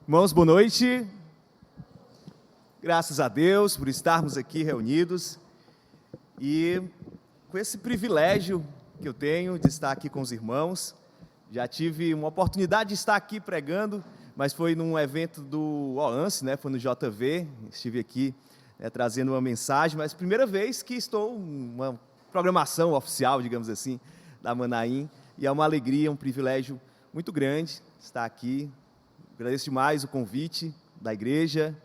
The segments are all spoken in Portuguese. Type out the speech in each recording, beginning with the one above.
Irmãos, boa noite. Graças a Deus por estarmos aqui reunidos e com esse privilégio que eu tenho de estar aqui com os irmãos. Já tive uma oportunidade de estar aqui pregando, mas foi num evento do OANSE, né? Foi no JV, estive aqui trazendo uma mensagem, mas primeira vez que estou numa programação oficial, digamos assim, da Manaim, e é uma alegria, um privilégio muito grande estar aqui. Agradeço demais o convite da igreja,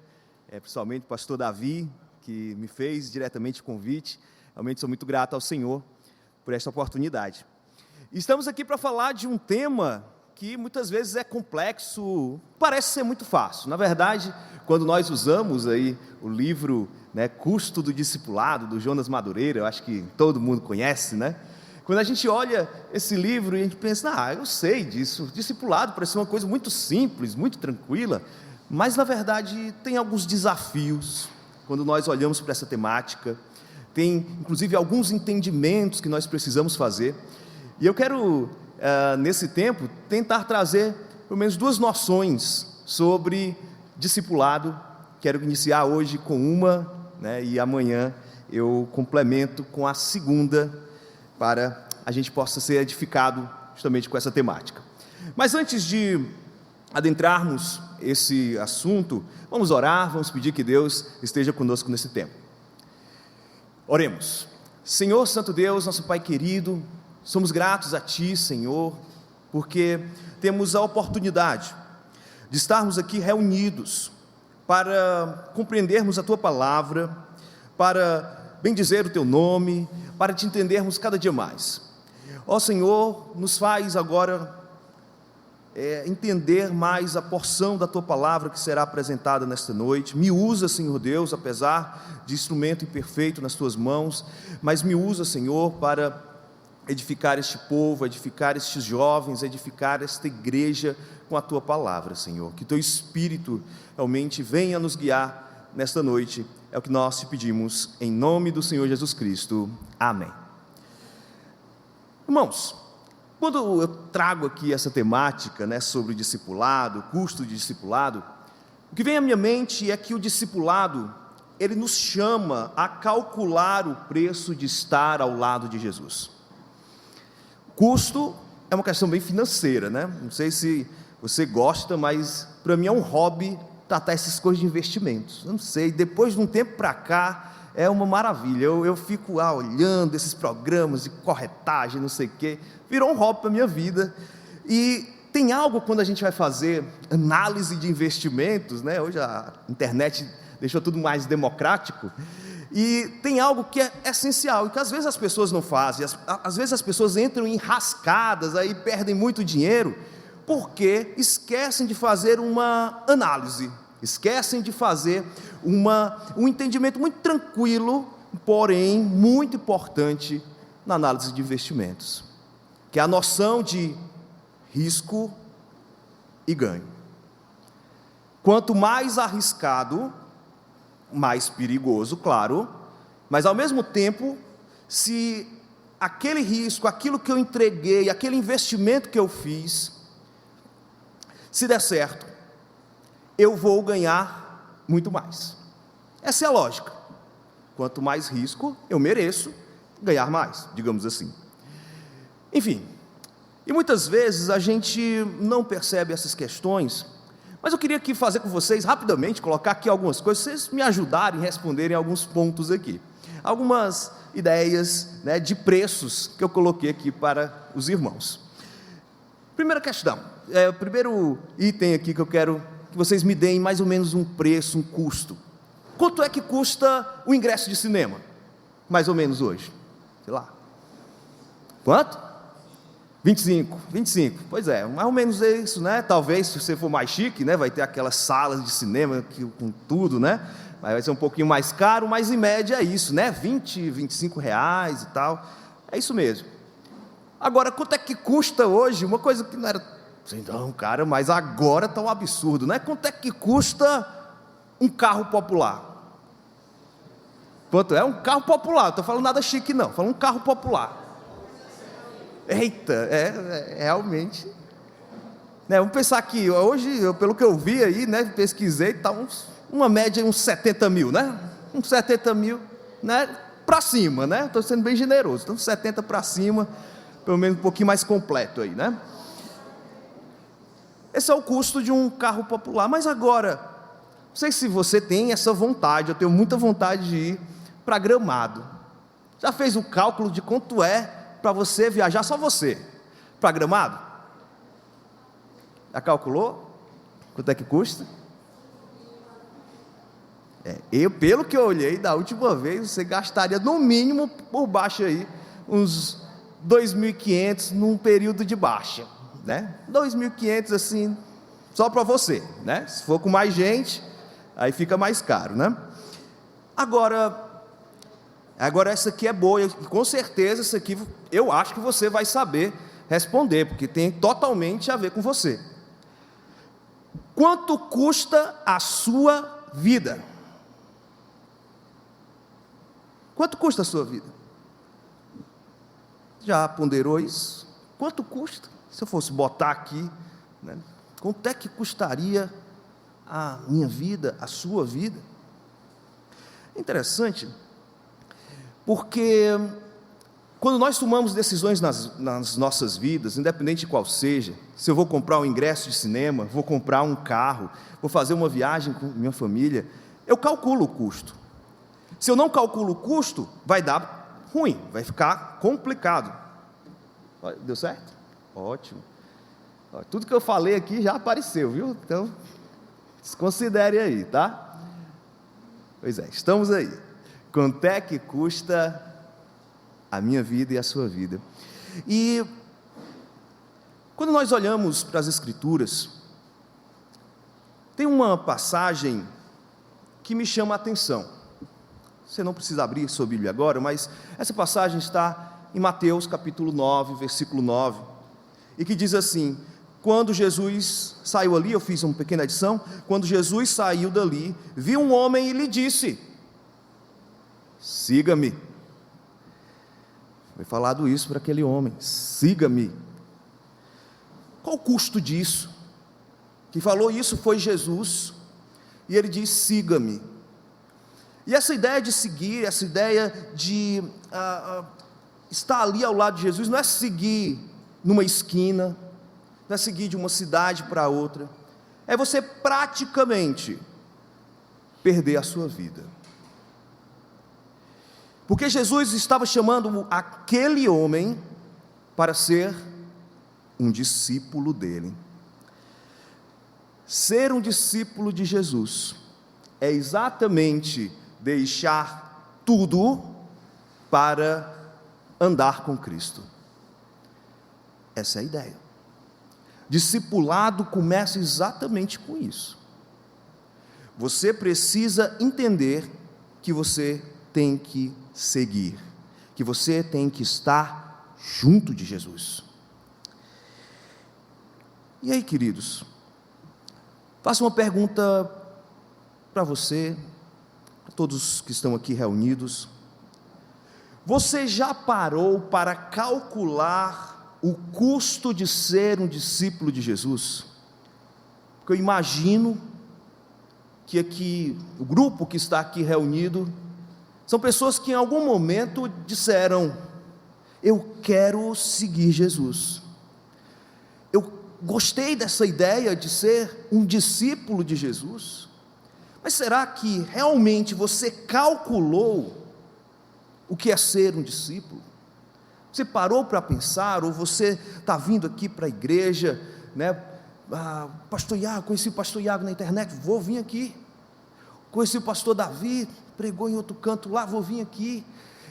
principalmente o pastor Davi, que me fez diretamente o convite. Realmente sou muito grato ao Senhor por esta oportunidade. Estamos aqui para falar de um tema que muitas vezes é complexo, parece ser muito fácil. Na verdade, quando nós usamos aí o livro, Custo do Discipulado, do Jonas Madureira, eu acho que todo mundo conhece, né? Quando a gente olha esse livro e a gente pensa, eu sei disso, discipulado parece uma coisa muito simples, muito tranquila, mas na verdade tem alguns desafios quando nós olhamos para essa temática, tem inclusive alguns entendimentos que nós precisamos fazer, e eu quero, nesse tempo, tentar trazer pelo menos duas noções sobre discipulado. Quero iniciar hoje com uma, e amanhã eu complemento com a segunda, para a gente possa ser edificado justamente com essa temática. Mas antes de adentrarmos esse assunto, vamos orar, vamos pedir que Deus esteja conosco nesse tempo. Oremos. Senhor, Santo Deus, nosso Pai querido, somos gratos a Ti, Senhor, porque temos a oportunidade de estarmos aqui reunidos para compreendermos a Tua palavra, para bendizer o Teu nome, para te entendermos cada dia mais. Ó Senhor, nos faz agora entender mais a porção da Tua palavra que será apresentada nesta noite. Me usa, Senhor Deus, apesar de instrumento imperfeito nas Tuas mãos, mas me usa, Senhor, para edificar este povo, edificar estes jovens, edificar esta igreja com a Tua palavra, Senhor. Que Teu Espírito realmente venha nos guiar nesta noite. É o que nós te pedimos, em nome do Senhor Jesus Cristo. Amém. Irmãos, quando eu trago aqui essa temática, sobre o discipulado, o custo de discipulado, o que vem à minha mente é que o discipulado, ele nos chama a calcular o preço de estar ao lado de Jesus. Custo é uma questão bem financeira, Não sei se você gosta, mas para mim é um hobby tratar essas coisas de investimentos. Eu não sei, depois de um tempo para cá, é uma maravilha. Eu fico olhando esses programas de corretagem, não sei o quê, virou um hobby para a minha vida. E tem algo quando a gente vai fazer análise de investimentos, hoje a internet deixou tudo mais democrático, e tem algo que é essencial, e que às vezes as pessoas não fazem, às vezes as pessoas entram em rascadas, aí perdem muito dinheiro, porque esquecem de fazer uma análise, esquecem de fazer um entendimento muito tranquilo, porém muito importante na análise de investimentos, que é a noção de risco e ganho. Quanto mais arriscado, mais perigoso, claro, mas ao mesmo tempo, se aquele risco, aquilo que eu entreguei, aquele investimento que eu fiz, se der certo, eu vou ganhar muito mais. Essa é a lógica. Quanto mais risco, eu mereço ganhar mais, digamos assim. Enfim, e muitas vezes a gente não percebe essas questões, mas eu queria aqui fazer com vocês, rapidamente, colocar aqui algumas coisas, vocês me ajudarem a responderem alguns pontos aqui. Algumas ideias, de preços que eu coloquei aqui para os irmãos. Primeira questão, o primeiro item aqui que eu quero que vocês me deem mais ou menos um preço, um custo. Quanto é que custa o ingresso de cinema? Mais ou menos hoje, sei lá. Quanto? 25, pois é, mais ou menos é isso, Talvez, se você for mais chique, vai ter aquelas salas de cinema com tudo, Vai ser um pouquinho mais caro, mas em média é isso, 20, 25 reais e tal, é isso mesmo. Agora, quanto é que custa hoje? Uma coisa que não era assim, não, cara, mas agora está um absurdo, Quanto é que custa um carro popular? Quanto é? Um carro popular, não estou falando nada chique não, estou falando um carro popular. Eita, realmente, Vamos pensar que hoje, pelo que eu vi aí, né, pesquisei, está uma média uns 70 mil, né? Uns 70 mil, né? Para cima, né? Estou sendo bem generoso, então 70 para cima, pelo menos um pouquinho mais completo aí, né? Esse é o custo de um carro popular. Mas agora, não sei se você tem essa vontade, eu tenho muita vontade de ir para Gramado. Já fez o cálculo de quanto é para você viajar, só você, para Gramado? Já calculou? Quanto é que custa? Pelo que eu olhei da última vez, você gastaria no mínimo por baixo aí uns 2.500 num período de baixa, né? 2.500 assim, só para você, né? Se for com mais gente, aí fica mais caro, né? Agora essa aqui é boa, e com certeza essa aqui eu acho que você vai saber responder, porque tem totalmente a ver com você. Quanto custa a sua vida? Quanto custa a sua vida? Já ponderou isso? Quanto custa? Se eu fosse botar aqui, né? Quanto é que custaria a minha vida, a sua vida? Interessante, porque quando nós tomamos decisões nas nossas vidas, independente de qual seja, se eu vou comprar um ingresso de cinema, vou comprar um carro, vou fazer uma viagem com minha família, eu calculo o custo. Se eu não calculo o custo, vai dar ruim, vai ficar complicado. Deu certo? Ótimo. Tudo que eu falei aqui já apareceu, viu? Então, desconsidere aí, tá? Pois é, estamos aí. Quanto é que custa a minha vida e a sua vida? E quando nós olhamos para as Escrituras, tem uma passagem que me chama a atenção. Você não precisa abrir sua Bíblia agora, mas essa passagem está em Mateus capítulo 9, versículo 9, e que diz assim: quando Jesus saiu ali, eu fiz uma pequena adição, quando Jesus saiu dali, viu um homem e lhe disse: siga-me. Foi falado isso para aquele homem: siga-me. Qual o custo disso? Quem falou isso foi Jesus, e ele diz: siga-me. E essa ideia de seguir, essa ideia de estar ali ao lado de Jesus, não é seguir numa esquina, não é seguir de uma cidade para outra, é você praticamente perder a sua vida. Porque Jesus estava chamando aquele homem para ser um discípulo dele. Ser um discípulo de Jesus é exatamente deixar tudo para andar com Cristo. Essa é a ideia. Discipulado começa exatamente com isso. Você precisa entender que você tem que seguir, que você tem que estar junto de Jesus. E aí, queridos, faço uma pergunta para você, para todos que estão aqui reunidos. Você já parou para calcular o custo de ser um discípulo de Jesus? Porque eu imagino que aqui, o grupo que está aqui reunido, são pessoas que em algum momento disseram: eu quero seguir Jesus, eu gostei dessa ideia de ser um discípulo de Jesus. Mas será que realmente você calculou o que é ser um discípulo? Você parou para pensar, ou você está vindo aqui para a igreja, né? Pastor Iago, conheci o pastor Iago na internet, vou vir aqui. Conheci o pastor Davi, pregou em outro canto lá, vou vir aqui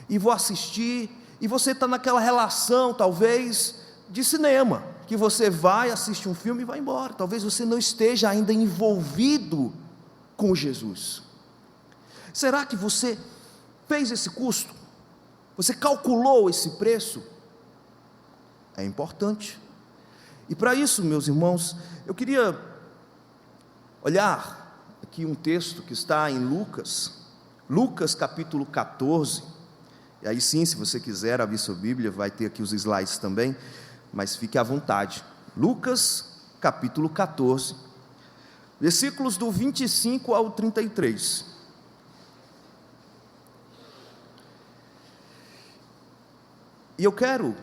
e vou assistir. E você está naquela relação, talvez, de cinema, que você vai, assiste um filme e vai embora. Talvez você não esteja ainda envolvido com Jesus. Será que você fez esse custo? Você calculou esse preço? É importante. E para isso, meus irmãos, eu queria olhar aqui um texto que está em Lucas capítulo 14, e aí sim, se você quiser abrir sua Bíblia, vai ter aqui os slides também, mas fique à vontade. Lucas capítulo 14, versículos do 25 ao 33. E eu quero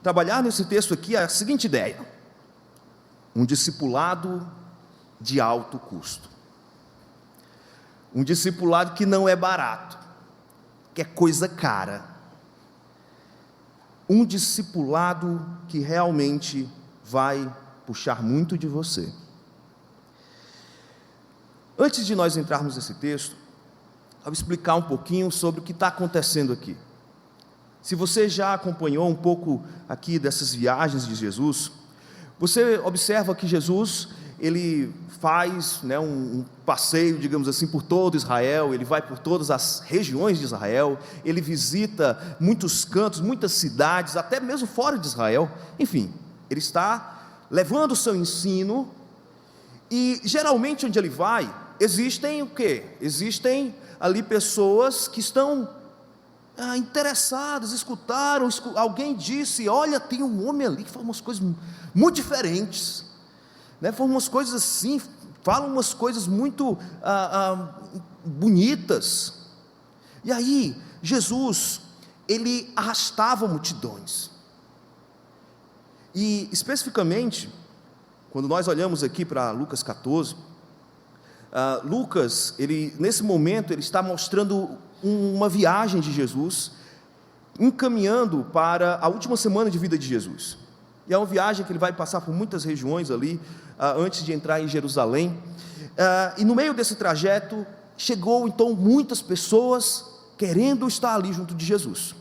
trabalhar nesse texto aqui a seguinte ideia: um discipulado de alto custo, um discipulado que não é barato, que é coisa cara, um discipulado que realmente vai puxar muito de você. Antes de nós entrarmos nesse texto, eu vou explicar um pouquinho sobre o que está acontecendo aqui. Se você já acompanhou um pouco aqui dessas viagens de Jesus, você observa que Jesus, ele faz, um passeio, digamos assim, por todo Israel, ele vai por todas as regiões de Israel, ele visita muitos cantos, muitas cidades, até mesmo fora de Israel. Enfim, ele está levando o seu ensino, e geralmente onde ele vai, existem o quê? Existem ali pessoas que estão interessadas, escutaram, alguém disse: olha, tem um homem ali que fala umas coisas muito diferentes, fala umas coisas assim, fala umas coisas muito bonitas. E aí, Jesus, ele arrastava multidões, e especificamente, quando nós olhamos aqui para Lucas 14, Lucas, nesse momento, ele está mostrando uma viagem de Jesus, encaminhando para a última semana de vida de Jesus, e é uma viagem que ele vai passar por muitas regiões ali, antes de entrar em Jerusalém, e no meio desse trajeto, chegou então muitas pessoas, querendo estar ali junto de Jesus,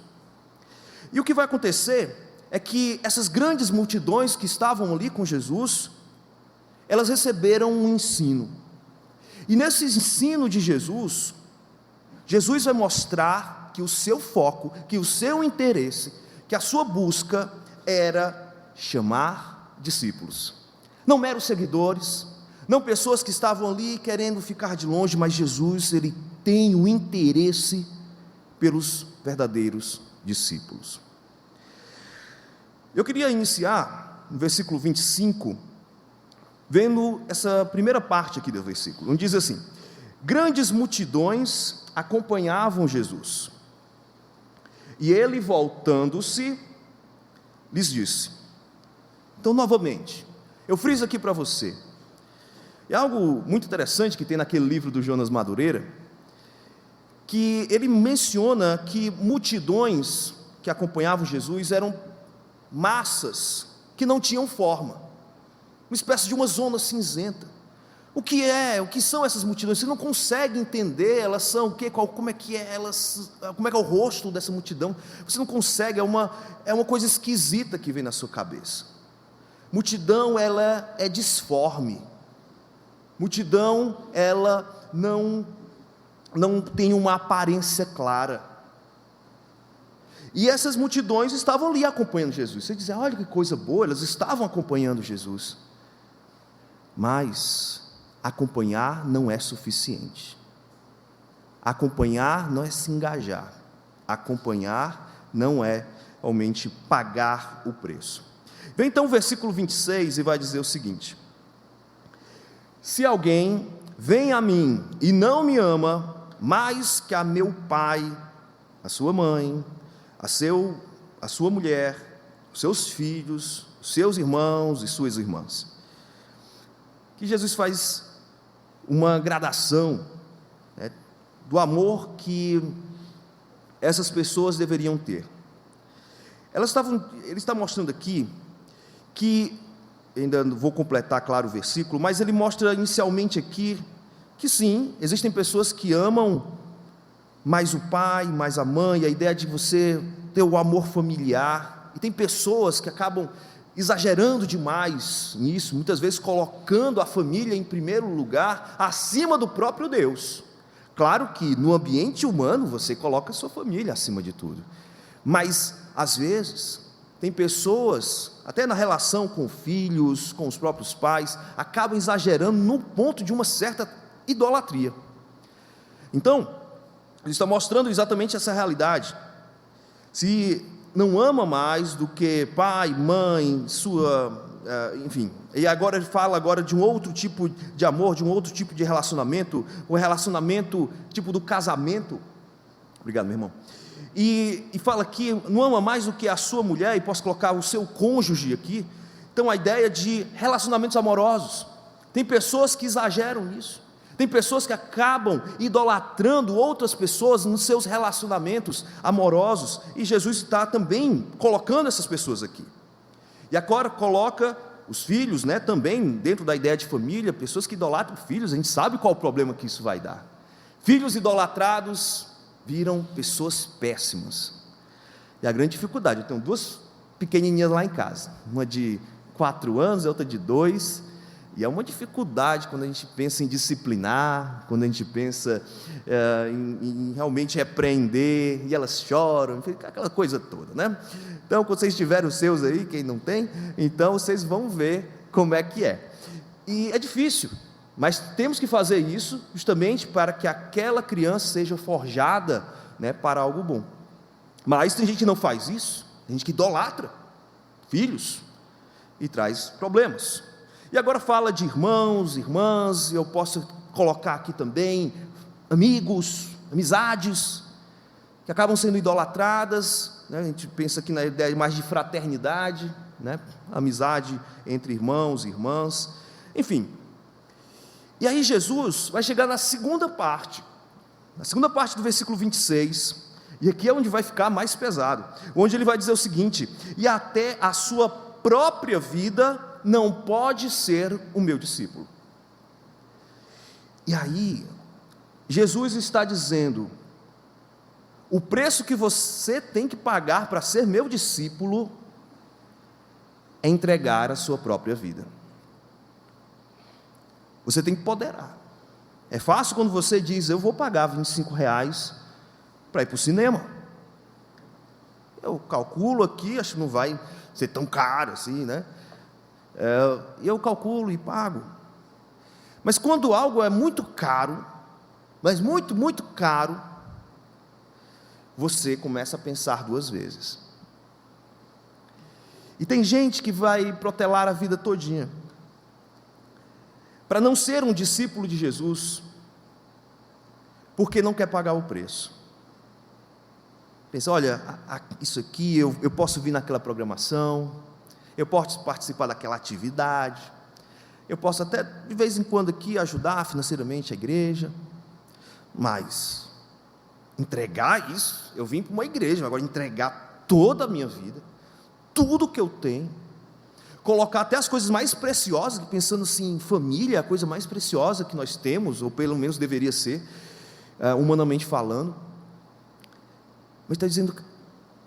e o que vai acontecer, é que essas grandes multidões que estavam ali com Jesus, elas receberam um ensino, e nesse ensino de Jesus, Jesus vai mostrar que o seu foco, que o seu interesse, que a sua busca era chamar discípulos, não meros seguidores, não pessoas que estavam ali querendo ficar de longe, mas Jesus, ele tem o interesse pelos verdadeiros discípulos. Eu queria iniciar no versículo 25, vendo essa primeira parte aqui do versículo, onde diz assim: grandes multidões acompanhavam Jesus, e ele, voltando-se, lhes disse. Então, novamente, eu friso aqui para você, é algo muito interessante que tem naquele livro do Jonas Madureira, que ele menciona que multidões que acompanhavam Jesus eram massas que não tinham forma, uma espécie de uma zona cinzenta. O que são essas multidões? Você não consegue entender, elas são o quê? Como é que é o rosto dessa multidão? Você não consegue, é uma coisa esquisita que vem na sua cabeça. Multidão, ela é disforme. Multidão, ela não tem uma aparência clara. E essas multidões estavam ali acompanhando Jesus. Você diz: olha que coisa boa, elas estavam acompanhando Jesus. Mas acompanhar não é suficiente. Acompanhar não é se engajar. Acompanhar não é realmente pagar o preço. Vem então o versículo 26 e vai dizer o seguinte: se alguém vem a mim e não me ama mais que a meu pai, a sua mãe, a sua mulher, os seus filhos, os seus irmãos e suas irmãs. Que Jesus faz uma gradação do amor que essas pessoas deveriam ter. Ele está mostrando aqui que, ainda vou completar, claro, o versículo, mas ele mostra inicialmente aqui que sim, existem pessoas que amam mais o pai, mais a mãe, a ideia de você ter o amor familiar, e tem pessoas que acabam exagerando demais nisso, muitas vezes colocando a família em primeiro lugar, acima do próprio Deus. Claro que no ambiente humano você coloca a sua família acima de tudo, mas às vezes tem pessoas, até na relação com filhos, com os próprios pais, acabam exagerando no ponto de uma certa idolatria. Então, ele está mostrando exatamente essa realidade. Se não ama mais do que pai, mãe, enfim, e agora ele fala agora de um outro tipo de amor, de um outro tipo de relacionamento, o relacionamento tipo do casamento. Obrigado, meu irmão. E fala que não ama mais do que a sua mulher, e posso colocar o seu cônjuge aqui. Então a ideia de relacionamentos amorosos, tem pessoas que exageram nisso, tem pessoas que acabam idolatrando outras pessoas nos seus relacionamentos amorosos, e Jesus está também colocando essas pessoas aqui. E agora coloca os filhos, né, também dentro da ideia de família, pessoas que idolatram filhos. A gente sabe qual o problema que isso vai dar. Filhos idolatrados viram pessoas péssimas. E a grande dificuldade, eu tenho duas pequenininhas lá em casa, uma de 4 anos e outra de 2, e é uma dificuldade quando a gente pensa em disciplinar, quando a gente pensa em realmente repreender, e elas choram, aquela coisa toda, né? Então, quando vocês tiverem os seus aí, quem não tem, então vocês vão ver como é que é. E é difícil, mas temos que fazer isso justamente para que aquela criança seja forjada, né, para algo bom. Mas tem gente que não faz isso, tem gente que idolatra filhos e traz problemas. E agora fala de irmãos, irmãs, e eu posso colocar aqui também amigos, amizades, que acabam sendo idolatradas, né? A gente pensa aqui na ideia mais de fraternidade, né? Amizade entre irmãos e irmãs, enfim. E aí Jesus vai chegar na segunda parte do versículo 26, e aqui é onde vai ficar mais pesado, onde ele vai dizer o seguinte: e até a sua própria vida não pode ser o meu discípulo. E aí Jesus está dizendo: o preço que você tem que pagar para ser meu discípulo é entregar a sua própria vida. Você tem que poderar. É fácil quando você diz: eu vou pagar R$25 para ir para o cinema. Eu calculo aqui, acho que não vai ser tão caro assim, né? Eu calculo e pago. Mas quando algo é muito caro, mas muito, muito caro, você começa a pensar 2 vezes. E tem gente que vai protelar a vida todinha para não ser um discípulo de Jesus, porque não quer pagar o preço. Pensa: olha, isso aqui eu posso vir naquela programação, eu posso participar daquela atividade, eu posso até de vez em quando aqui ajudar financeiramente a igreja, mas entregar isso, eu vim para uma igreja, agora entregar toda a minha vida, tudo que eu tenho, colocar até as coisas mais preciosas, pensando assim, família é a coisa mais preciosa que nós temos, ou pelo menos deveria ser, humanamente falando, mas está dizendo que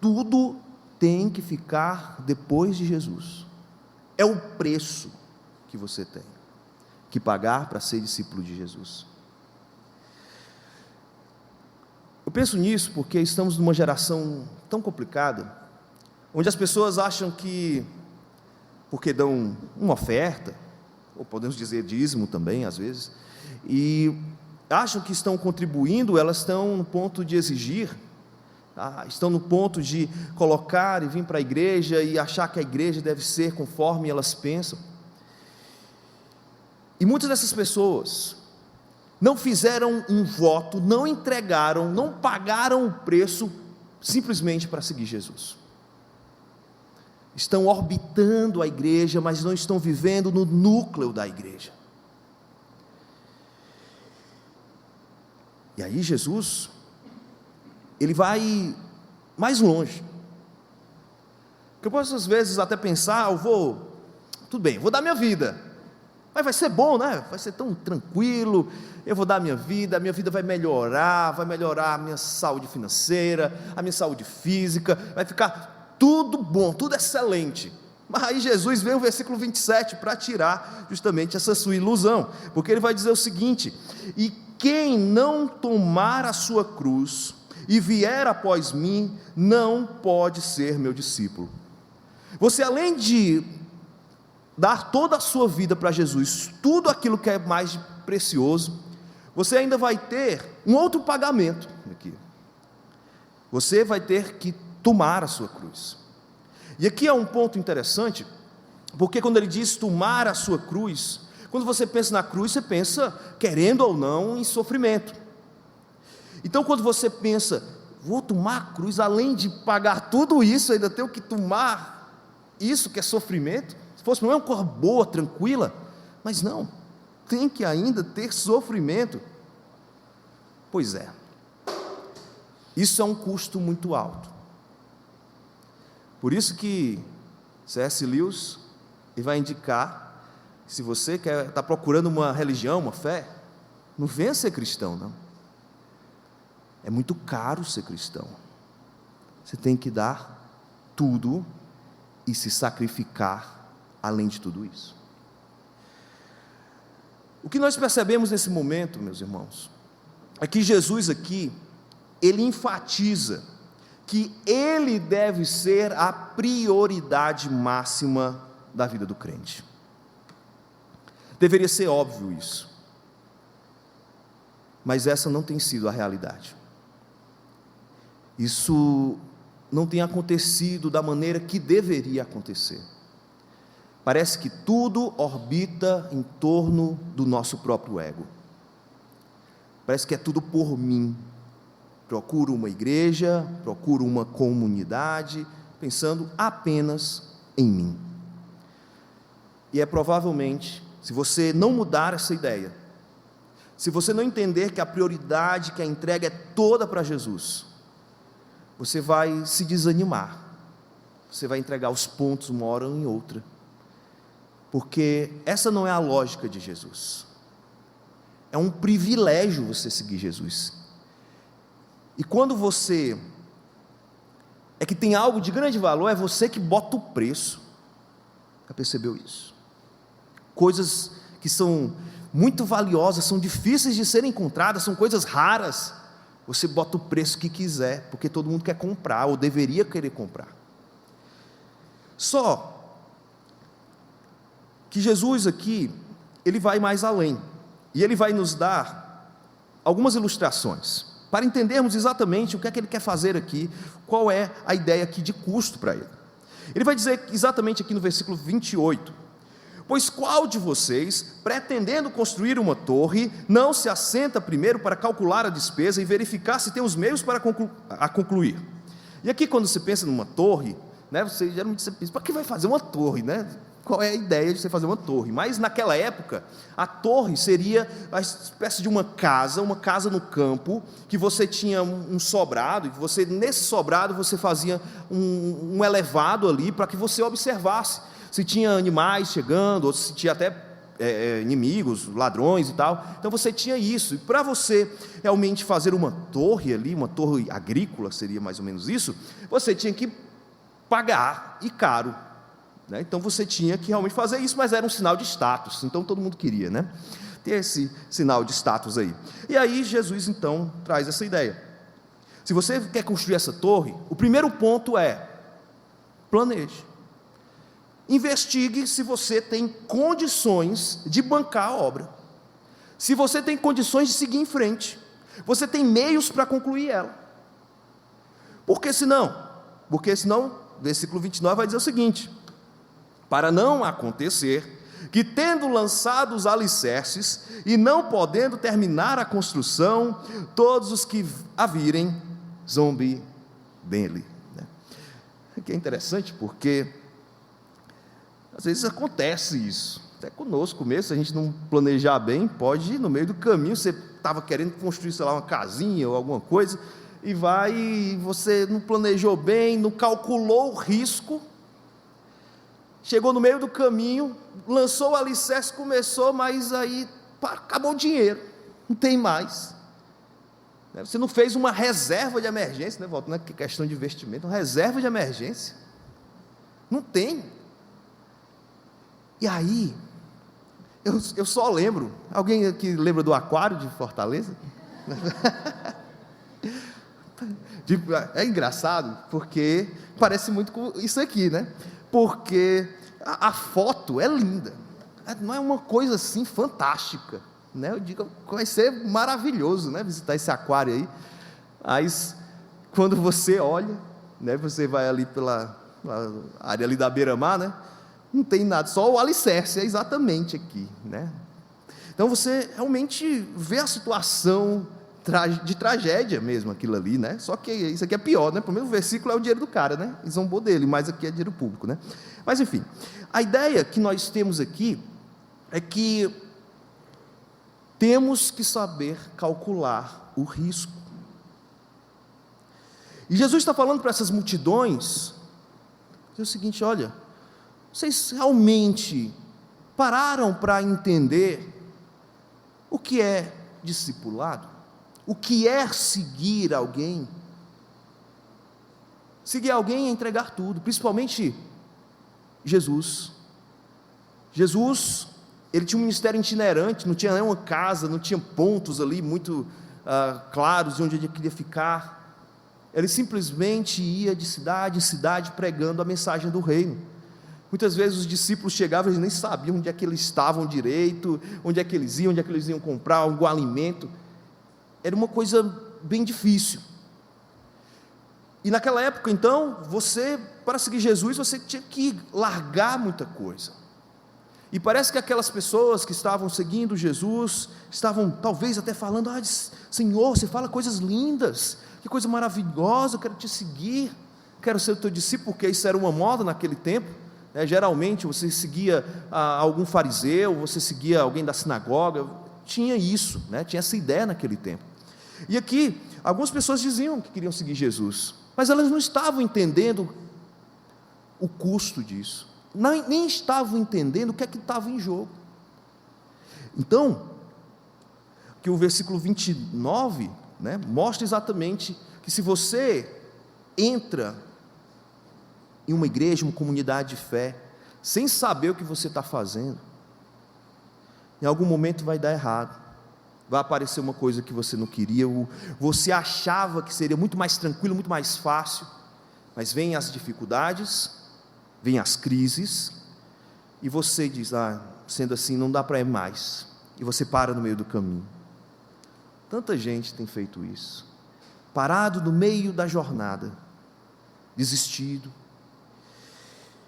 tudo tem que ficar depois de Jesus. É o preço que você tem que pagar para ser discípulo de Jesus. Eu penso nisso porque estamos numa geração tão complicada, onde as pessoas acham que, porque dão uma oferta, ou podemos dizer dízimo também às vezes, e acham que estão contribuindo, elas estão no ponto de exigir, estão no ponto de colocar e vir para a igreja e achar que a igreja deve ser conforme elas pensam. E muitas dessas pessoas não fizeram um voto, não entregaram, não pagaram o preço simplesmente para seguir Jesus. Estão orbitando a igreja, mas não estão vivendo no núcleo da igreja. E aí Jesus, ele vai mais longe. Porque eu posso às vezes até pensar: tudo bem, vou dar minha vida, mas vai ser bom, né? Vai ser tão tranquilo, eu vou dar minha vida vai melhorar a minha saúde financeira, a minha saúde física, vai ficar tudo bom, tudo excelente. Mas aí Jesus vem o versículo 27 para tirar justamente essa sua ilusão, porque ele vai dizer o seguinte: e quem não tomar a sua cruz e vier após mim, não pode ser meu discípulo. Você, além de dar toda a sua vida para Jesus, tudo aquilo que é mais precioso, você ainda vai ter um outro pagamento aqui. Você vai ter que tomar a sua cruz. E aqui é um ponto interessante, Porque quando ele diz tomar a sua cruz, quando você pensa na cruz, você pensa, querendo ou não, em sofrimento. Então quando você pensa, vou tomar a cruz, além de pagar tudo isso, ainda tenho que tomar isso que é sofrimento? Se fosse uma coisa boa, tranquila, mas não, tem que ainda ter sofrimento. Pois é, isso é um custo muito alto. Por isso que C.S. Lewis vai indicar, se você está procurando uma religião, uma fé, não venha ser cristão, não. É muito caro ser cristão. Você tem que dar tudo e se sacrificar além de tudo isso. O que nós percebemos nesse momento, meus irmãos, é que Jesus aqui, ele enfatiza que ele deve ser a prioridade máxima da vida do crente. Deveria ser óbvio isso, mas essa não tem sido a realidade. Isso não tem acontecido da maneira que deveria acontecer. Parece que tudo orbita em torno do nosso próprio ego. Parece que é tudo por mim. Procuro uma igreja, procuro uma comunidade, pensando apenas em mim. E é provavelmente, se você não mudar essa ideia, se você não entender que a prioridade, que a entrega é toda para Jesus, você vai se desanimar, você vai entregar os pontos uma hora ou em outra, porque essa não é a lógica de Jesus. É um privilégio você seguir Jesus. E quando você é que tem algo de grande valor, é você que bota o preço. Já percebeu isso? Coisas que são muito valiosas, são difíceis de serem encontradas, são coisas raras, você bota o preço que quiser, porque todo mundo quer comprar, ou deveria querer comprar. Só que Jesus aqui, ele vai mais além, e ele vai nos dar algumas ilustrações, para entendermos exatamente o que é que ele quer fazer aqui, qual é a ideia aqui de custo para ele. Ele vai dizer exatamente aqui no versículo 28, pois qual de vocês, pretendendo construir uma torre, não se assenta primeiro para calcular a despesa e verificar se tem os meios para concluir? E aqui quando você pensa numa torre, né, você geralmente pensa, para que vai fazer uma torre, né? Qual é a ideia de você fazer uma torre? Mas naquela época, a torre seria uma espécie de uma casa no campo, que você tinha um sobrado, e nesse sobrado você fazia um elevado ali, para que você observasse se tinha animais chegando, ou se tinha até inimigos, ladrões e tal. Então você tinha isso, e para você realmente fazer uma torre ali, uma torre agrícola, seria mais ou menos isso, você tinha que pagar, e caro. Então você tinha que realmente fazer isso, mas era um sinal de status, então todo mundo queria, né? Ter esse sinal de status aí. E aí Jesus então traz essa ideia. Se você quer construir essa torre, o primeiro ponto é: planeje. Investigue se você tem condições de bancar a obra, se você tem condições de seguir em frente, você tem meios para concluir ela. Porque senão, versículo 29 vai dizer o seguinte: para não acontecer que, tendo lançado os alicerces e não podendo terminar a construção, todos os que a virem zombem dele. Que é interessante, porque às vezes acontece isso, até conosco mesmo, se a gente não planejar bem, pode ir no meio do caminho, você estava querendo construir, sei lá, uma casinha ou alguma coisa, e você não planejou bem, não calculou o risco, chegou no meio do caminho, lançou o alicerce, começou, mas aí acabou o dinheiro, não tem mais. Você não fez uma reserva de emergência, né? Volta na questão de investimento, uma reserva de emergência, não tem. E aí, eu só lembro, alguém aqui lembra do aquário de Fortaleza? É engraçado, porque parece muito com isso aqui, né? Porque a foto é linda, não é uma coisa assim fantástica, né? Eu digo, vai ser maravilhoso, né? Visitar esse aquário aí, mas quando você olha, né? Você vai ali pela área ali da beira-mar, né? Não tem nada, só o alicerce, é exatamente aqui, né? Então você realmente vê a situação de tragédia mesmo, aquilo ali, né? Só que isso aqui é pior, né? Pelo menos o versículo é o dinheiro do cara, né? Eles zombou dele, mas aqui é dinheiro público, né? Mas enfim, a ideia que nós temos aqui é que temos que saber calcular o risco. E Jesus está falando para essas multidões, é o seguinte: olha, vocês realmente pararam para entender o que é discipulado? O que é seguir alguém? Seguir alguém é entregar tudo, principalmente Jesus. Jesus, ele tinha um ministério itinerante, não tinha nenhuma casa, não tinha pontos ali muito claros de onde ele queria ficar. Ele simplesmente ia de cidade em cidade pregando a mensagem do reino. Muitas vezes os discípulos chegavam e eles nem sabiam onde é que eles estavam direito, onde é que eles iam comprar algum alimento. Era uma coisa bem difícil. E naquela época, então, para seguir Jesus, você tinha que largar muita coisa. E parece que aquelas pessoas que estavam seguindo Jesus, estavam talvez até falando: Senhor, você fala coisas lindas, que coisa maravilhosa, eu quero te seguir, quero ser o teu discípulo, porque isso era uma moda naquele tempo. Geralmente você seguia algum fariseu, você seguia alguém da sinagoga, tinha isso, tinha essa ideia naquele tempo. E aqui, algumas pessoas diziam que queriam seguir Jesus, mas elas não estavam entendendo o custo disso, nem estavam entendendo o que é que estava em jogo. Então, que o versículo 29, mostra exatamente que se você entra em uma igreja, uma comunidade de fé, sem saber o que você está fazendo, em algum momento vai dar errado, vai aparecer uma coisa que você não queria, você achava que seria muito mais tranquilo, muito mais fácil, mas vem as dificuldades, vem as crises, e você diz: sendo assim não dá para ir mais, e você para no meio do caminho. Tanta gente tem feito isso, parado no meio da jornada, desistido.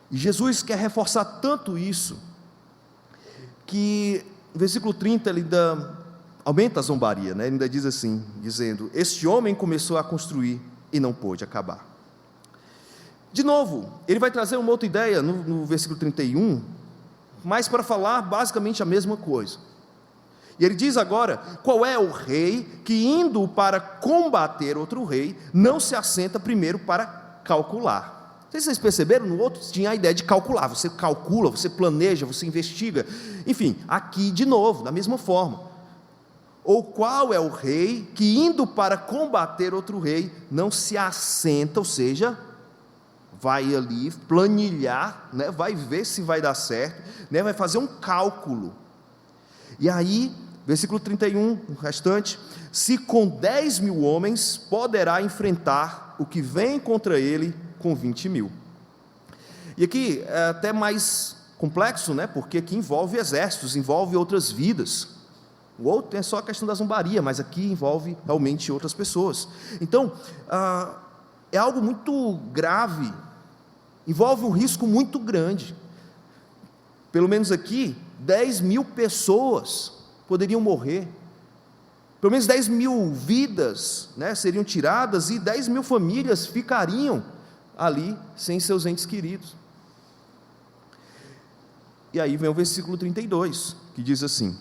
E Jesus quer reforçar tanto isso, que no versículo 30 ele ainda aumenta a zombaria, ele ainda diz assim, dizendo: este homem começou a construir e não pôde acabar. De novo, ele vai trazer uma outra ideia no versículo 31, mas para falar basicamente a mesma coisa. E ele diz agora: qual é o rei que, indo para combater outro rei, não se assenta primeiro para calcular? Não sei se vocês perceberam, no outro tinha a ideia de calcular, você calcula, você planeja, você investiga, enfim, aqui de novo, da mesma forma. Ou qual é o rei que, indo para combater outro rei, não se assenta, ou seja, vai ali planilhar, vai ver se vai dar certo, vai fazer um cálculo. E aí, versículo 31, o restante: se com 10.000 homens poderá enfrentar o que vem contra ele com 20.000. E aqui é até mais complexo, porque aqui envolve exércitos, envolve outras vidas. O outro é só a questão da zombaria, mas aqui envolve realmente outras pessoas. Então, é algo muito grave, envolve um risco muito grande. Pelo menos aqui, 10.000 pessoas poderiam morrer, pelo menos 10.000 vidas seriam tiradas, e 10.000 famílias ficariam ali sem seus entes queridos. E aí vem o versículo 32, que diz assim: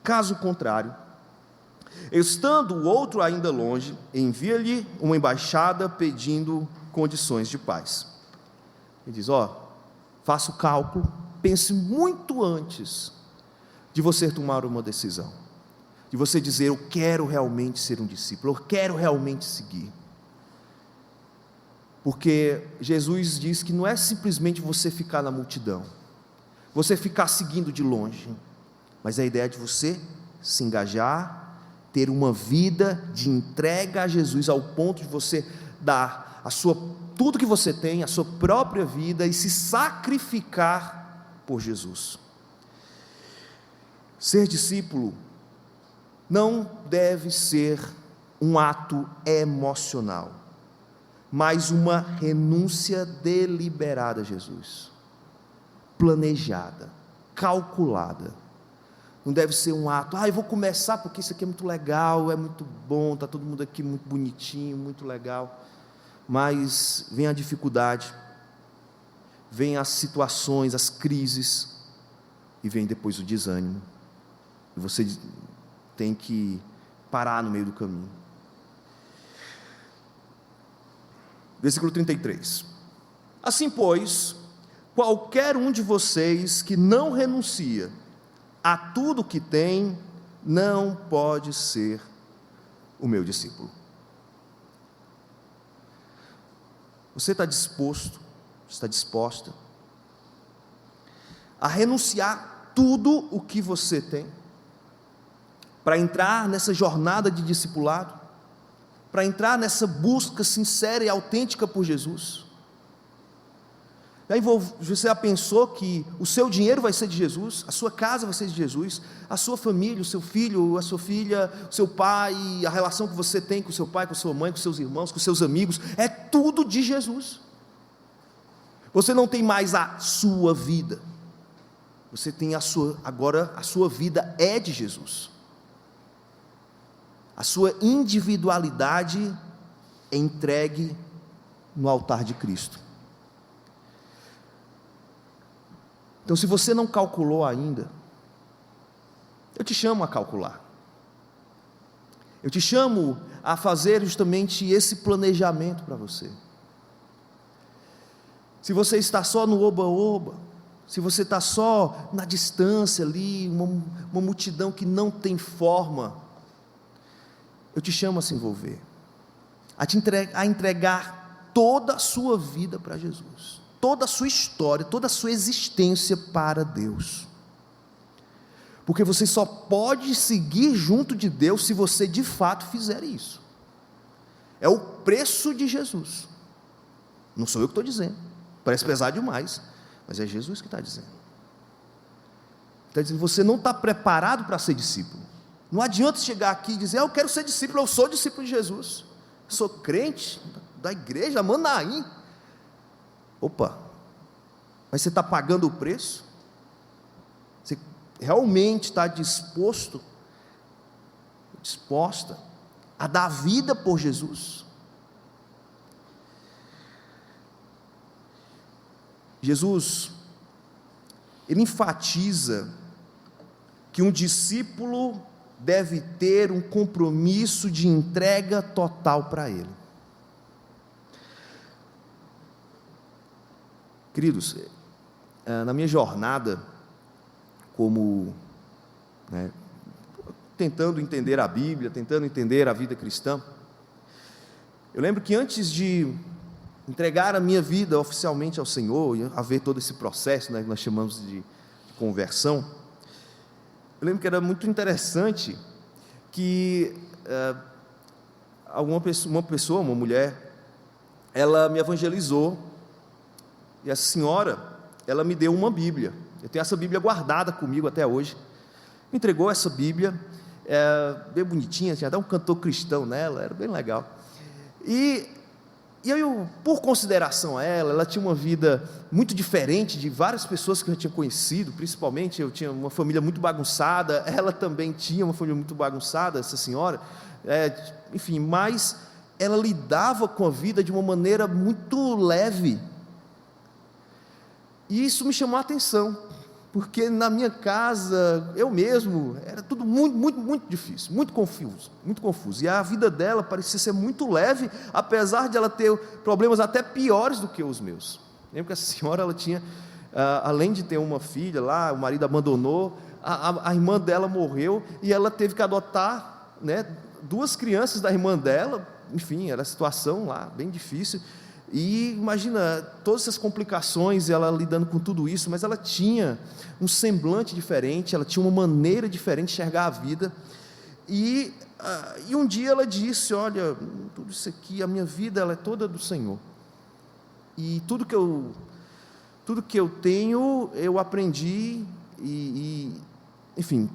caso contrário, estando o outro ainda longe, envia-lhe uma embaixada pedindo condições de paz. Ele diz: faça o cálculo, pense muito antes de você tomar uma decisão, de você dizer: eu quero realmente ser um discípulo, eu quero realmente seguir. Porque Jesus diz que não é simplesmente você ficar na multidão, você ficar seguindo de longe, mas é a ideia de você se engajar, ter uma vida de entrega a Jesus, ao ponto de você dar tudo que você tem, a sua própria vida, e se sacrificar por Jesus. Ser discípulo não deve ser um ato emocional, mas uma renúncia deliberada a Jesus, planejada, calculada. Não deve ser um ato, eu vou começar porque isso aqui é muito legal, é muito bom, está todo mundo aqui muito bonitinho, muito legal. Mas vem a dificuldade, vem as situações, as crises, e vem depois o desânimo. E você tem que parar no meio do caminho. Versículo 33. Assim, pois, qualquer um de vocês que não renuncia a tudo que tem, não pode ser o meu discípulo. Você está disposto, está disposta a renunciar tudo o que você tem, para entrar nessa jornada de discipulado, para entrar nessa busca sincera e autêntica por Jesus? Aí você já pensou que o seu dinheiro vai ser de Jesus, a sua casa vai ser de Jesus, a sua família, o seu filho, a sua filha, o seu pai, a relação que você tem com o seu pai, com a sua mãe, com seus irmãos, com seus amigos, é tudo de Jesus. Você não tem mais a sua vida, você tem agora a sua vida é de Jesus. A sua individualidade é entregue no altar de Cristo. Então, se você não calculou ainda, eu te chamo a calcular. Eu te chamo a fazer justamente esse planejamento para você. Se você está só no oba-oba, se você está só na distância ali, uma multidão que não tem forma, eu te chamo a se envolver, a entregar toda a sua vida para Jesus, toda a sua história, toda a sua existência para Deus, porque você só pode seguir junto de Deus se você de fato fizer isso. É o preço de Jesus, não sou eu que estou dizendo, parece pesado demais, mas é Jesus que está dizendo. Está dizendo, você não está preparado para ser discípulo. Não adianta chegar aqui e dizer, eu quero ser discípulo, eu sou discípulo de Jesus, sou crente da igreja Manaim. Opa, mas você está pagando o preço? Você realmente está disposta a dar vida por Jesus? Jesus, ele enfatiza que um discípulo deve ter um compromisso de entrega total para Ele. Queridos, na minha jornada, tentando entender a Bíblia, tentando entender a vida cristã, eu lembro que antes de entregar a minha vida oficialmente ao Senhor, e haver todo esse processo, que nós chamamos de conversão, eu lembro que era muito interessante que uma mulher, ela me evangelizou, e essa senhora, ela me deu uma Bíblia. Eu tenho essa Bíblia guardada comigo até hoje. Me entregou essa Bíblia, bem bonitinha, tinha até um cantor cristão nela, era bem legal. E eu, por consideração a ela tinha uma vida muito diferente de várias pessoas que eu tinha conhecido, principalmente eu tinha uma família muito bagunçada, ela também tinha uma família muito bagunçada, essa senhora, enfim, mas ela lidava com a vida de uma maneira muito leve, e isso me chamou a atenção, porque na minha casa, eu mesmo, era tudo muito, muito, muito difícil, muito confuso, e a vida dela parecia ser muito leve, apesar de ela ter problemas até piores do que os meus. Lembro que essa senhora, ela tinha, além de ter uma filha lá, o marido abandonou, a irmã dela morreu, e ela teve que adotar, duas crianças da irmã dela, enfim, era a situação lá, bem difícil, e imagina, todas essas complicações, ela lidando com tudo isso, mas ela tinha um semblante diferente, ela tinha uma maneira diferente de enxergar a vida, e um dia ela disse, olha, tudo isso aqui, a minha vida, ela é toda do Senhor, e tudo que eu tenho, eu aprendi, enfim,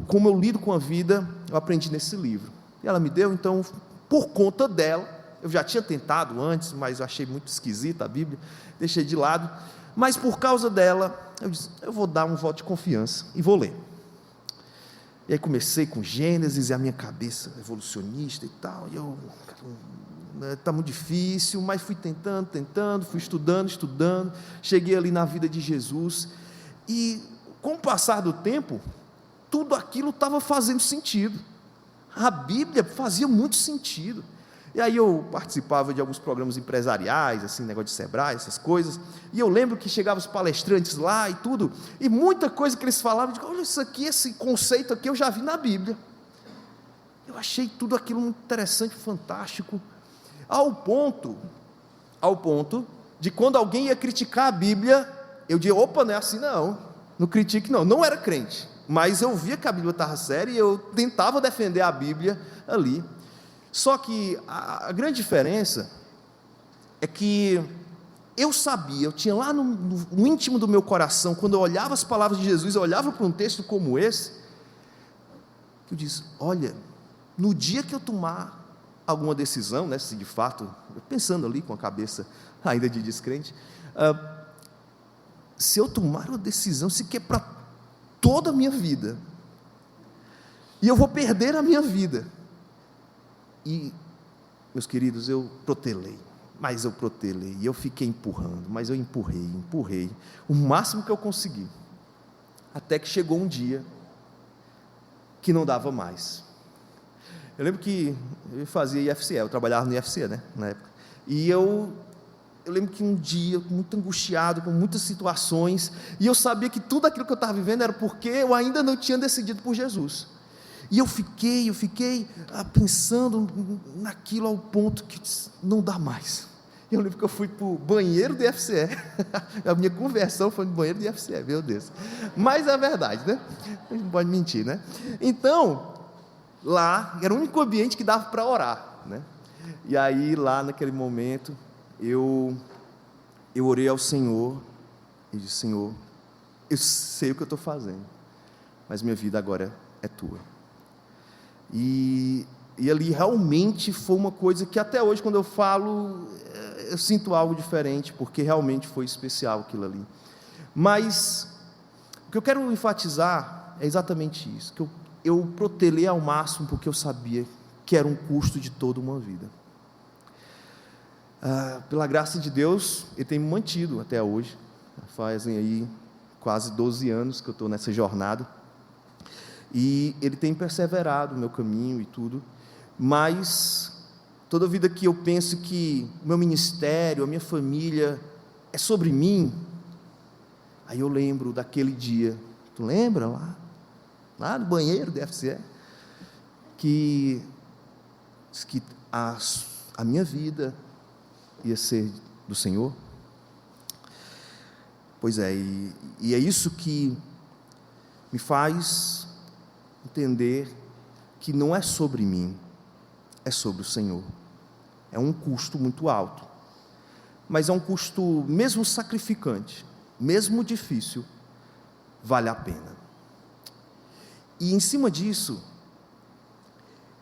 como eu lido com a vida, eu aprendi nesse livro, e ela me deu, então, por conta dela, eu já tinha tentado antes, mas eu achei muito esquisita a Bíblia, deixei de lado, Mas por causa dela, eu disse, eu vou dar um voto de confiança e vou ler. E aí comecei com Gênesis e a minha cabeça evolucionista e tal, e eu, está muito difícil, mas fui tentando, fui estudando, cheguei ali na vida de Jesus, e com o passar do tempo, tudo aquilo estava fazendo sentido, a Bíblia fazia muito sentido. E aí eu participava de alguns programas empresariais, assim, negócio de Sebrae, essas coisas, e eu lembro que chegavam os palestrantes lá e tudo, e muita coisa que eles falavam, eu digo, olha isso aqui, esse conceito aqui eu já vi na Bíblia. Eu achei tudo aquilo muito interessante, fantástico, ao ponto de quando alguém ia criticar a Bíblia, eu dizia, opa, não é assim não critique não era crente, mas eu via que a Bíblia estava séria, e eu tentava defender a Bíblia ali. Só que a grande diferença é que eu sabia, eu tinha lá no íntimo do meu coração, quando eu olhava as palavras de Jesus, eu olhava para um texto como esse, eu disse, olha, no dia que eu tomar alguma decisão, né, se de fato, pensando ali com a cabeça ainda de descrente, se eu tomar uma decisão, se que é para toda a minha vida, e eu vou perder a minha vida, e, meus queridos, eu protelei, e eu fiquei empurrando, mas eu empurrei, o máximo que eu consegui, até que chegou um dia, que não dava mais. Eu lembro que eu fazia IFCE, eu trabalhava no IFCE, né, na época, e eu lembro que um dia, muito angustiado, com muitas situações, e eu sabia que tudo aquilo que eu estava vivendo, era porque eu ainda não tinha decidido por Jesus, e eu fiquei pensando naquilo ao ponto que não dá mais. Eu lembro que eu fui para o banheiro do IFCE, a minha conversão foi no banheiro do IFCE, meu Deus, mas é verdade, né, a gente não pode mentir, né, então, lá, era o único ambiente que dava para orar, né, e aí lá naquele momento, eu orei ao Senhor, e disse, Senhor, eu sei o que eu estou fazendo, mas minha vida agora é Tua. E ali realmente foi uma coisa que até hoje, quando eu falo, eu sinto algo diferente, porque realmente foi especial aquilo ali. Mas o que eu quero enfatizar é exatamente isso, que eu protelei ao máximo, porque eu sabia que era um custo de toda uma vida. Pela graça de Deus, Ele tem me mantido até hoje, fazem aí quase 12 anos que eu estou nessa jornada, e Ele tem perseverado no meu caminho e tudo, mas toda vida que eu penso que o meu ministério, a minha família é sobre mim, aí eu lembro daquele dia, tu lembra lá no banheiro do FCE, que a minha vida ia ser do Senhor? Pois é, e é isso que me faz entender que não é sobre mim, é sobre o Senhor. É um custo muito alto, mas é um custo mesmo sacrificante, mesmo difícil, vale a pena. E em cima disso,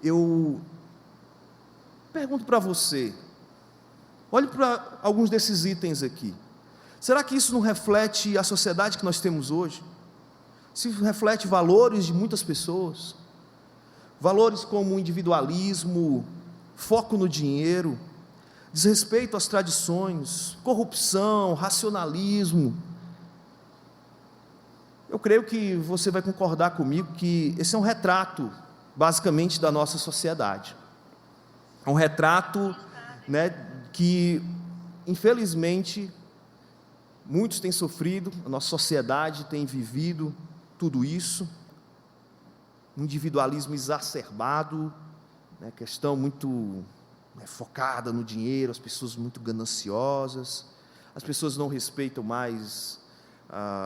eu pergunto para você, olhe para alguns desses itens aqui, será que isso não reflete a sociedade que nós temos hoje? Se reflete valores de muitas pessoas, valores como individualismo, foco no dinheiro, desrespeito às tradições, corrupção, racionalismo. Eu creio que você vai concordar comigo que esse é um retrato, basicamente, da nossa sociedade. É um retrato, né, que, infelizmente, muitos têm sofrido, a nossa sociedade tem vivido tudo isso, um individualismo exacerbado, né, questão muito focada no dinheiro, as pessoas muito gananciosas, as pessoas não respeitam mais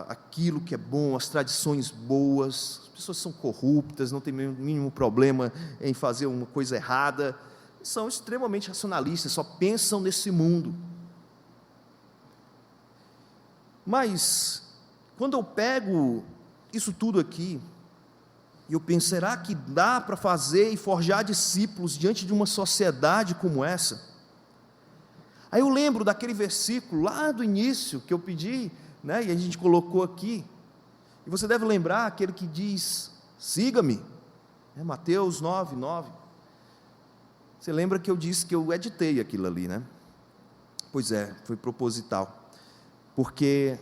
aquilo que é bom, as tradições boas, as pessoas são corruptas, não tem o mínimo problema em fazer uma coisa errada, são extremamente racionalistas, só pensam nesse mundo. Mas, quando eu pego isso tudo aqui, e eu penso, será que dá para fazer e forjar discípulos diante de uma sociedade como essa? Aí eu lembro daquele versículo lá do início que eu pedi, né, e a gente colocou aqui, e você deve lembrar aquele que diz: siga-me, Mateus 9:9. Você lembra que eu disse que eu editei aquilo ali, né? Pois é, foi proposital, porque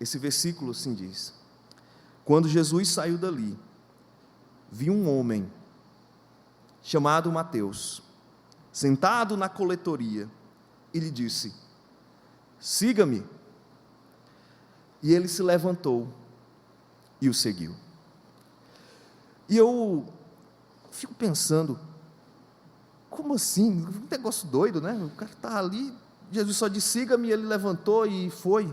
esse versículo assim diz: quando Jesus saiu dali, viu um homem chamado Mateus sentado na coletoria, e lhe disse: siga-me. E ele se levantou e o seguiu. E eu fico pensando, como assim? Um negócio doido, né? O cara está ali, Jesus só disse: siga-me, e ele levantou e foi.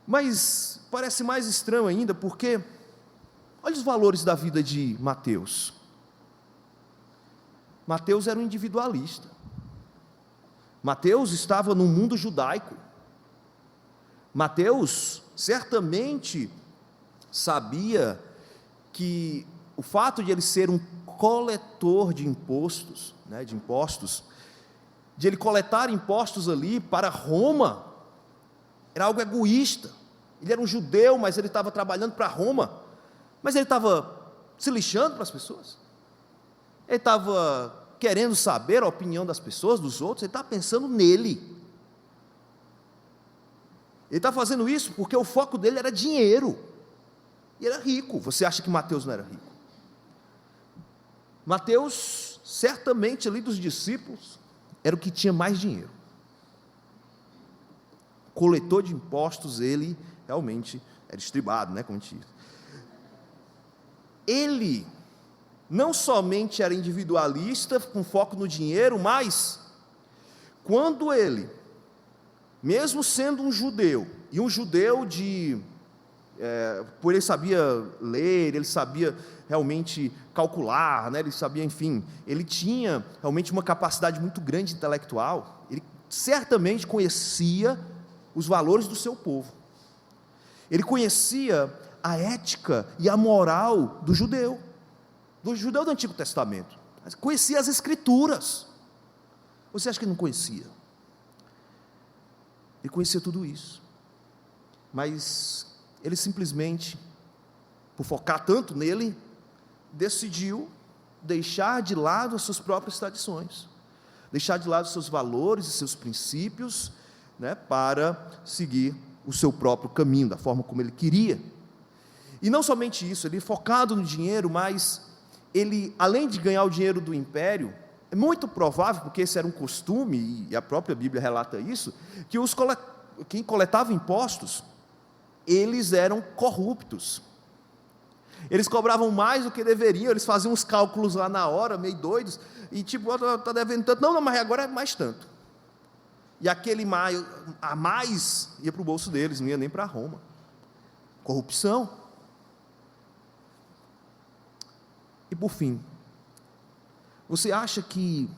Mas parece mais estranho ainda, porque olha os valores da vida de Mateus. Mateus era um individualista. Mateus estava no mundo judaico. Mateus certamente sabia que o fato de ele ser um coletor de impostos, de ele coletar impostos ali para Roma, era algo egoísta. Ele era um judeu, mas ele estava trabalhando para Roma, mas ele estava se lixando para as pessoas, ele estava querendo saber a opinião das pessoas, dos outros, ele estava pensando nele. Ele estava fazendo isso porque o foco dele era dinheiro, e era rico. Você acha que Mateus não era rico? Mateus, certamente ali dos discípulos, era o que tinha mais dinheiro. Coletor de impostos, ele realmente era estribado, né, como a gente diz. Ele não somente era individualista, com foco no dinheiro, mas quando ele, mesmo sendo um judeu, e um judeu por ele sabia ler, ele sabia realmente calcular, né, ele sabia, enfim, ele tinha realmente uma capacidade muito grande intelectual, ele certamente conhecia os valores do seu povo, ele conhecia a ética e a moral do judeu do Antigo Testamento, conhecia as Escrituras. Você acha que ele não conhecia? Ele conhecia tudo isso, mas ele simplesmente, por focar tanto nele, decidiu deixar de lado as suas próprias tradições, deixar de lado os seus valores e seus princípios, né, para seguir o seu próprio caminho, da forma como ele queria. E não somente isso, ele focado no dinheiro, mas ele, além de ganhar o dinheiro do império, é muito provável, porque esse era um costume, e a própria Bíblia relata isso, que quem coletava impostos, eles eram corruptos, eles cobravam mais do que deveriam, eles faziam uns cálculos lá na hora, meio doidos, e tipo, está devendo tanto, não, mas agora é mais tanto, e aquele a mais ia para o bolso deles, não ia nem para Roma. Corrupção. E por fim, você acha que,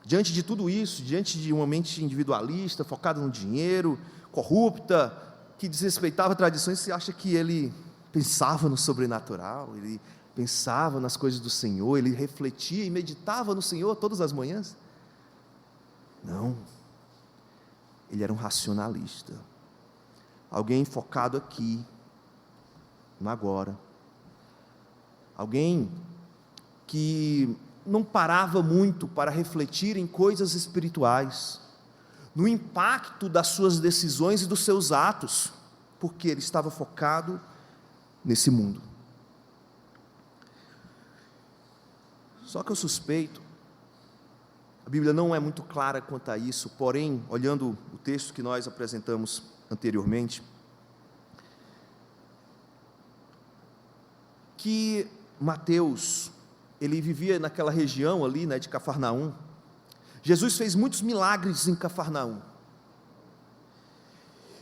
diante de tudo isso, diante de uma mente individualista, focada no dinheiro, corrupta, que desrespeitava tradições, você acha que ele pensava no sobrenatural, ele pensava nas coisas do Senhor, ele refletia e meditava no Senhor todas as manhãs? Não, ele era um racionalista, alguém focado aqui, no agora, alguém que não parava muito para refletir em coisas espirituais, no impacto das suas decisões e dos seus atos, porque ele estava focado nesse mundo. Só que eu suspeito, a Bíblia não é muito clara quanto a isso, porém, olhando o texto que nós apresentamos anteriormente, que Mateus, ele vivia naquela região ali, né, de Cafarnaum. Jesus fez muitos milagres em Cafarnaum,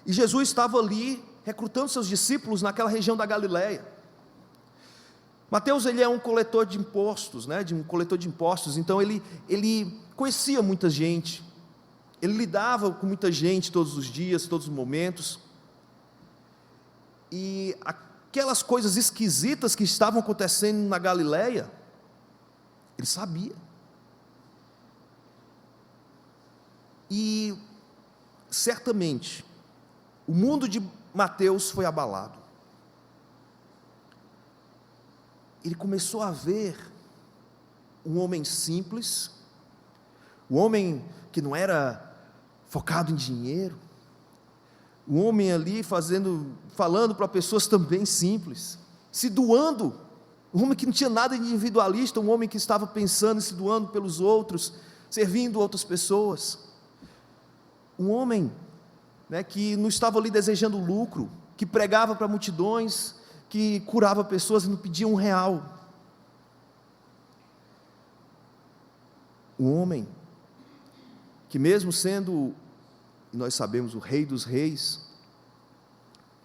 e Jesus estava ali recrutando seus discípulos naquela região da Galileia. Mateus, ele é um coletor de impostos, né, então ele conhecia muita gente, ele lidava com muita gente todos os dias, todos os momentos, e aquelas coisas esquisitas que estavam acontecendo na Galileia, ele sabia. E certamente o mundo de Mateus foi abalado. Ele começou a ver um homem simples, um homem que não era focado em dinheiro, um homem ali falando para pessoas também simples, se doando, um homem que não tinha nada de individualista, um homem que estava pensando e se doando pelos outros, servindo outras pessoas, um homem, né, que não estava ali desejando lucro, que pregava para multidões, que curava pessoas e não pedia R$1. Um homem que, mesmo sendo, nós sabemos, o Rei dos Reis,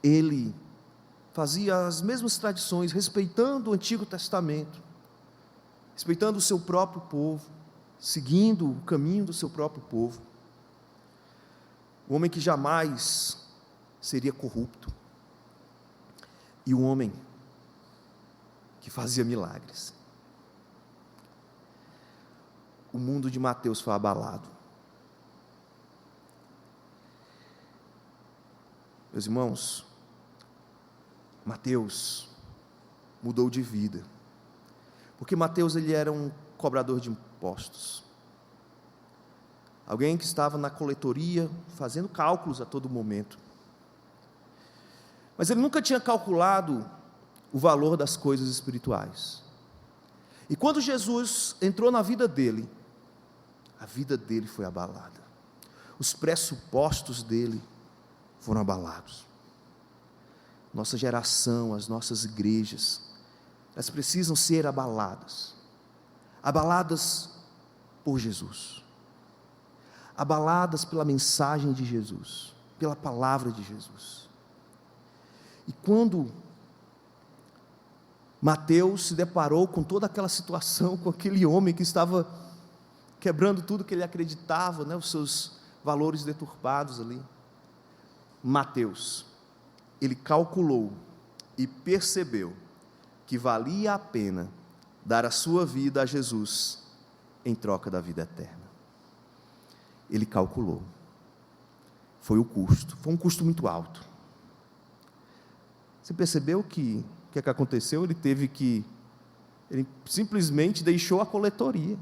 ele fazia as mesmas tradições, respeitando o Antigo Testamento, respeitando o seu próprio povo, seguindo o caminho do seu próprio povo. Um homem que jamais seria corrupto, e um homem que fazia milagres. O mundo de Mateus foi abalado. Meus irmãos, Mateus mudou de vida, porque Mateus ele era um cobrador de impostos, alguém que estava na coletoria, fazendo cálculos a todo momento, mas ele nunca tinha calculado o valor das coisas espirituais. E quando Jesus entrou na vida dele, a vida dele foi abalada, os pressupostos dele foram abalados. Nossa geração, as nossas igrejas, elas precisam ser abaladas por Jesus, abaladas pela mensagem de Jesus, pela palavra de Jesus. E quando Mateus se deparou com toda aquela situação, com aquele homem que estava quebrando tudo que ele acreditava, né, os seus valores deturpados ali, Mateus, ele calculou e percebeu que valia a pena dar a sua vida a Jesus em troca da vida eterna. Ele calculou, foi o custo, foi um custo muito alto. Você percebeu que o que é que aconteceu? Ele simplesmente deixou a coletoria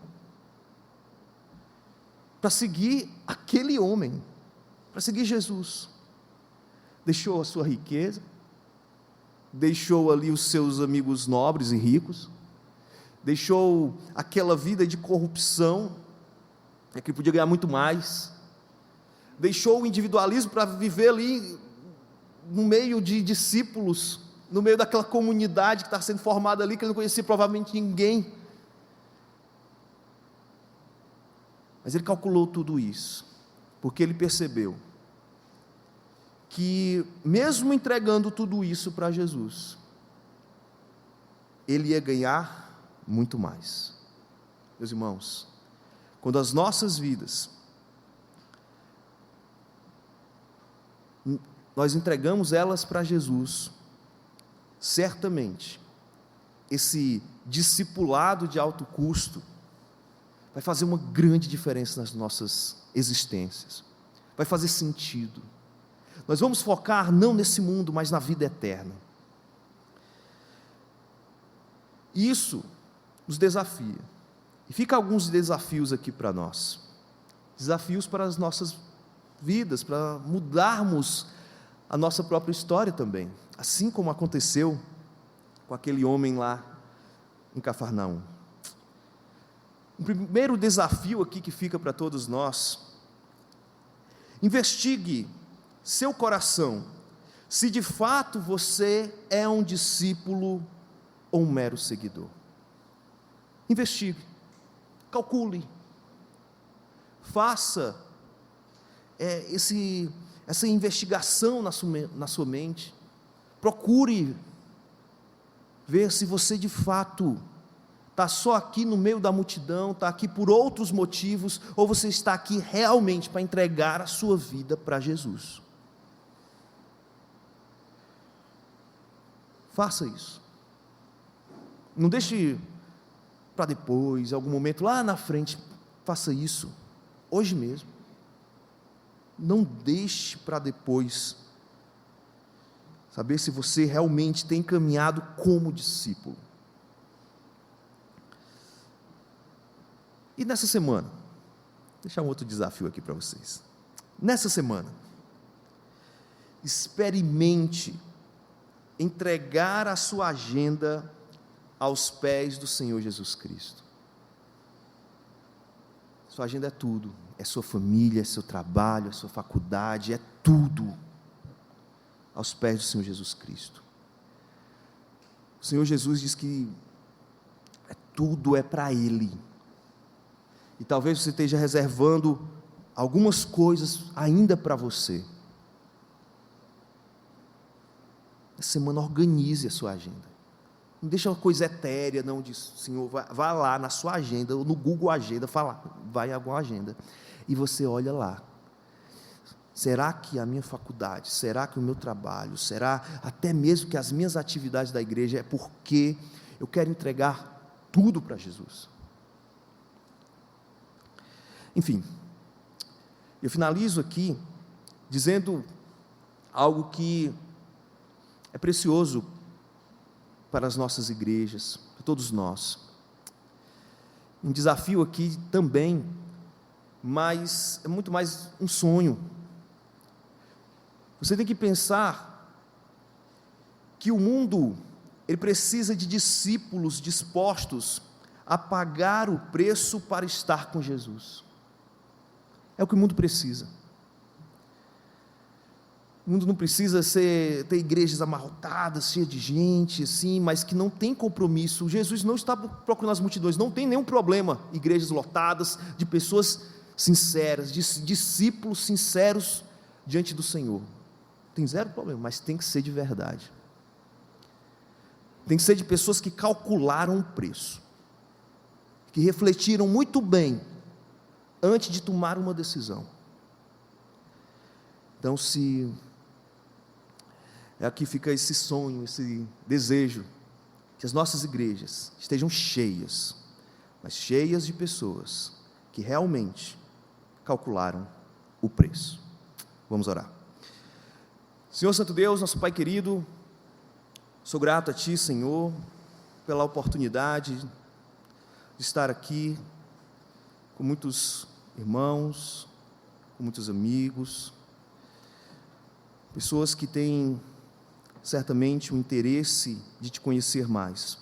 para seguir aquele homem, para seguir Jesus. Deixou a sua riqueza, deixou ali os seus amigos nobres e ricos, deixou aquela vida de corrupção, que ele podia ganhar muito mais, deixou o individualismo para viver ali no meio de discípulos, no meio daquela comunidade que está sendo formada ali, que ele não conhecia provavelmente ninguém, mas ele calculou tudo isso, porque ele percebeu que mesmo entregando tudo isso para Jesus, ele ia ganhar muito mais. Meus irmãos, quando as nossas vidas, nós entregamos elas para Jesus, certamente, esse discipulado de alto custo, vai fazer uma grande diferença nas nossas existências, vai fazer sentido. Nós vamos focar não nesse mundo, mas na vida eterna. Isso nos desafia. E fica alguns desafios aqui para nós. Desafios para as nossas vidas, para mudarmos a nossa própria história também. Assim como aconteceu com aquele homem lá em Cafarnaum. O primeiro desafio aqui que fica para todos nós: investigue seu coração, se de fato você é um discípulo ou um mero seguidor. Investigue, calcule, faça essa investigação na sua mente, procure ver se você de fato está só aqui no meio da multidão, está aqui por outros motivos, ou você está aqui realmente para entregar a sua vida para Jesus. Faça isso. Não deixe para depois, algum momento lá na frente. Faça isso hoje mesmo. não deixe para depois saber se você realmente tem caminhado como discípulo. E nessa semana, vou deixar um outro desafio aqui para vocês. Nessa semana, experimente entregar a sua agenda aos pés do Senhor Jesus Cristo. Sua agenda é tudo, é sua família, é seu trabalho, é sua faculdade, é tudo aos pés do Senhor Jesus Cristo. O Senhor Jesus diz que tudo é para Ele, e talvez você esteja reservando algumas coisas ainda para você. Essa semana organize a sua agenda, não deixa uma coisa etérea, não, diz, Senhor, vá lá na sua agenda, ou no Google Agenda, vai em alguma agenda, e você olha lá, será que a minha faculdade, será que o meu trabalho, será até mesmo que as minhas atividades da igreja, é porque eu quero entregar tudo para Jesus? Enfim, eu finalizo aqui dizendo algo que é precioso para as nossas igrejas, para todos nós. Um desafio aqui também, mas é muito mais um sonho. Você tem que pensar que o mundo, ele precisa de discípulos dispostos a pagar o preço para estar com Jesus. É o que o mundo precisa. O mundo não precisa ter igrejas amarrotadas, cheias de gente, assim, mas que não tem compromisso. Jesus não está procurando as multidões, não tem nenhum problema, igrejas lotadas, de pessoas sinceras, de discípulos sinceros diante do Senhor. Tem zero problema, mas tem que ser de verdade. Tem que ser de pessoas que calcularam o preço, que refletiram muito bem antes de tomar uma decisão. Então, se aqui fica esse sonho, esse desejo, que as nossas igrejas estejam cheias, mas cheias de pessoas que realmente calcularam o preço. Vamos orar. Senhor Santo Deus, nosso Pai querido, sou grato a Ti, Senhor, pela oportunidade de estar aqui com muitos irmãos, com muitos amigos, pessoas que têm certamente o interesse de Te conhecer mais.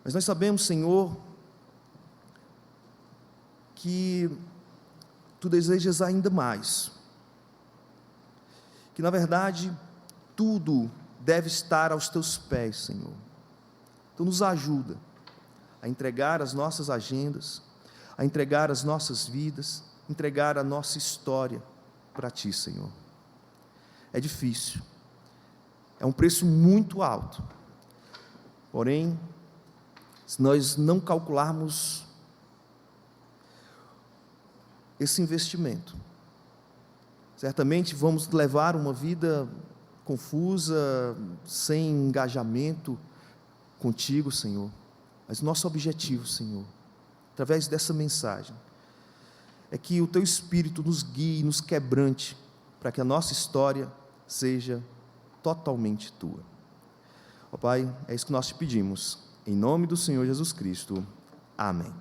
Mas nós sabemos, Senhor, que Tu desejas ainda mais, que na verdade tudo deve estar aos Teus pés, Senhor. Então nos ajuda a entregar as nossas agendas, a entregar as nossas vidas, entregar a nossa história para Ti, Senhor. É difícil, é um preço muito alto, porém, se nós não calcularmos esse investimento, certamente vamos levar uma vida confusa, sem engajamento contigo, Senhor. Mas nosso objetivo, Senhor, através dessa mensagem, é que o Teu Espírito nos guie, nos quebrante, para que a nossa história seja totalmente Tua. Ó Pai, é isso que nós Te pedimos, em nome do Senhor Jesus Cristo. Amém.